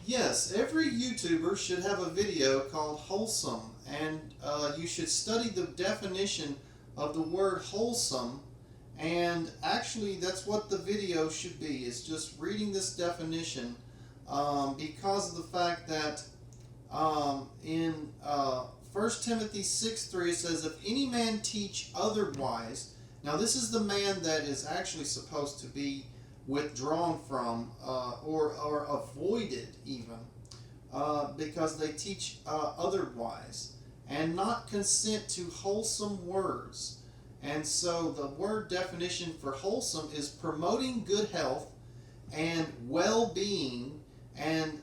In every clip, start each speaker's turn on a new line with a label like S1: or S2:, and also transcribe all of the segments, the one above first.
S1: Yes, every YouTuber should have a video called Wholesome, and you should study the definition of the word wholesome. And actually, that's what the video should be. It's just reading this definition because of the fact that in 1 Timothy 6:3 it says, "If any man teach otherwise," now this is the man that is actually supposed to be withdrawn from or avoided even because they teach otherwise, and not consent to wholesome words. And so the word definition for wholesome is promoting good health and well-being and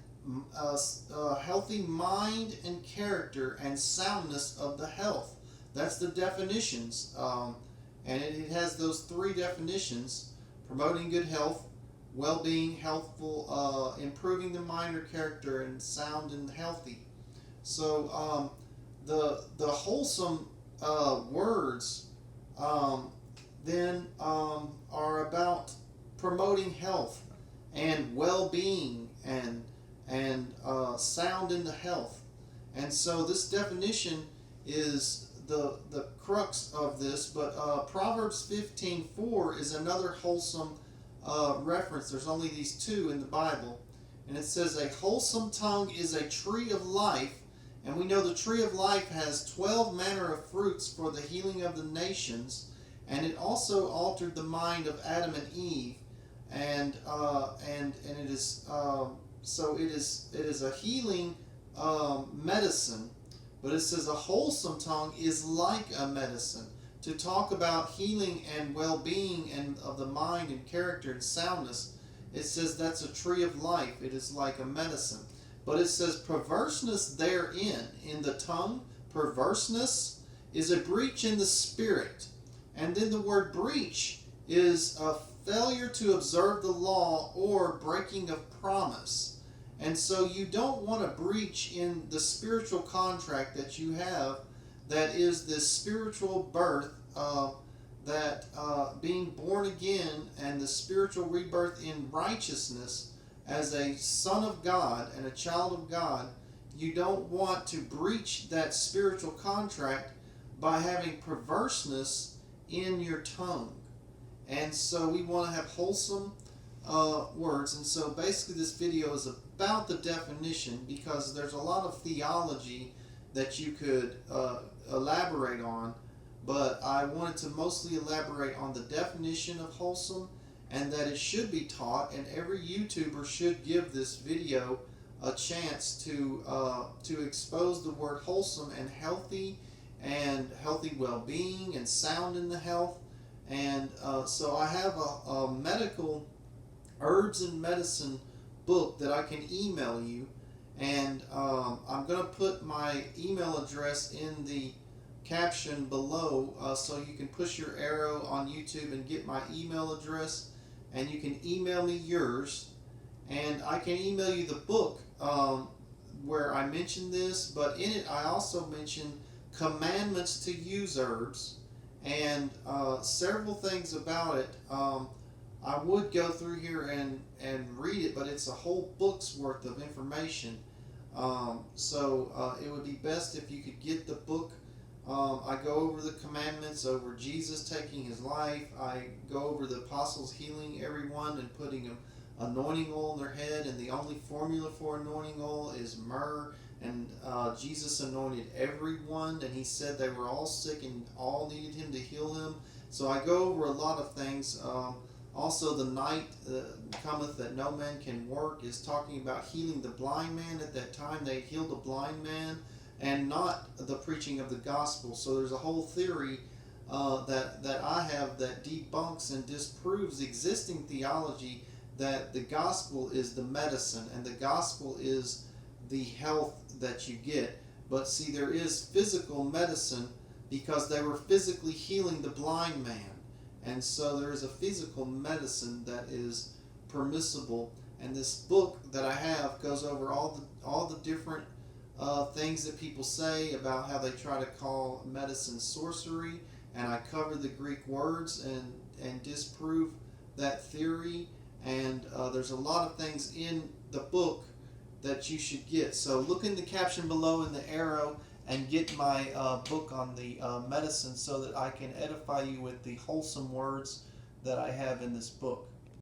S1: healthy mind and character and soundness of the health. That's the definitions. And it has those three definitions: promoting good health, well-being, healthful, improving the mind or character, and sound and healthy. So the wholesome words then are about promoting health and well-being and sound in the health. And so this definition is the crux of this. But Proverbs 15:4 is another wholesome reference. There's only these two in the Bible, and it says, "A wholesome tongue is a tree of life." And we know the tree of life has 12 manner of fruits for the healing of the nations, and it also altered the mind of Adam and Eve, and it is so it is a healing medicine. But it says a wholesome tongue is like a medicine. To talk about healing and well-being and of the mind and character and soundness, it says that's a tree of life. It is like a medicine. But it says perverseness therein, in the tongue, perverseness is a breach in the spirit. And then the word breach is a failure to observe the law or breaking of promise. And so you don't want to breach in the spiritual contract that you have, that is this spiritual birth, that being born again and the spiritual rebirth in righteousness as a son of God and a child of God. You don't want to breach that spiritual contract by having perverseness in your tongue. And so we want to have wholesome words. And so basically this video is about the definition, because there's a lot of theology that you could elaborate on, but I wanted to mostly elaborate on the definition of wholesome, and that it should be taught, and every YouTuber should give this video a chance to expose the word wholesome and healthy well-being and sound in the health. And so I have a medical herbs and medicine book that I can email you, and I'm going to put my email address in the caption below, so you can push your arrow on YouTube and get my email address, and you can email me yours, and I can email you the book where I mention this. But in it I also mention commandments to use herbs and several things about it. I would go through here and read it, but it's a whole book's worth of information. So it would be best if you could get the book. I go over the commandments, over Jesus taking his life. I go over the apostles healing everyone and putting anointing oil in their head, and the only formula for anointing oil is myrrh. And Jesus anointed everyone, and he said they were all sick and all needed him to heal them. So I go over a lot of things. Also, the night cometh that no man can work is talking about healing the blind man. At that time they healed the blind man, and not the preaching of the gospel. So there's a whole theory that I have that debunks and disproves existing theology, that the gospel is the medicine and the gospel is the health that you get. But see, there is physical medicine, because they were physically healing the blind man. And so there is a physical medicine that is permissible. And this book that I have goes over all the different things that people say about how they try to call medicine sorcery, and I cover the Greek words and disprove that theory. And there's a lot of things in the book that you should get. So look in the caption below in the arrow and get my book on the medicine so that I can edify you with the wholesome words that I have in this book.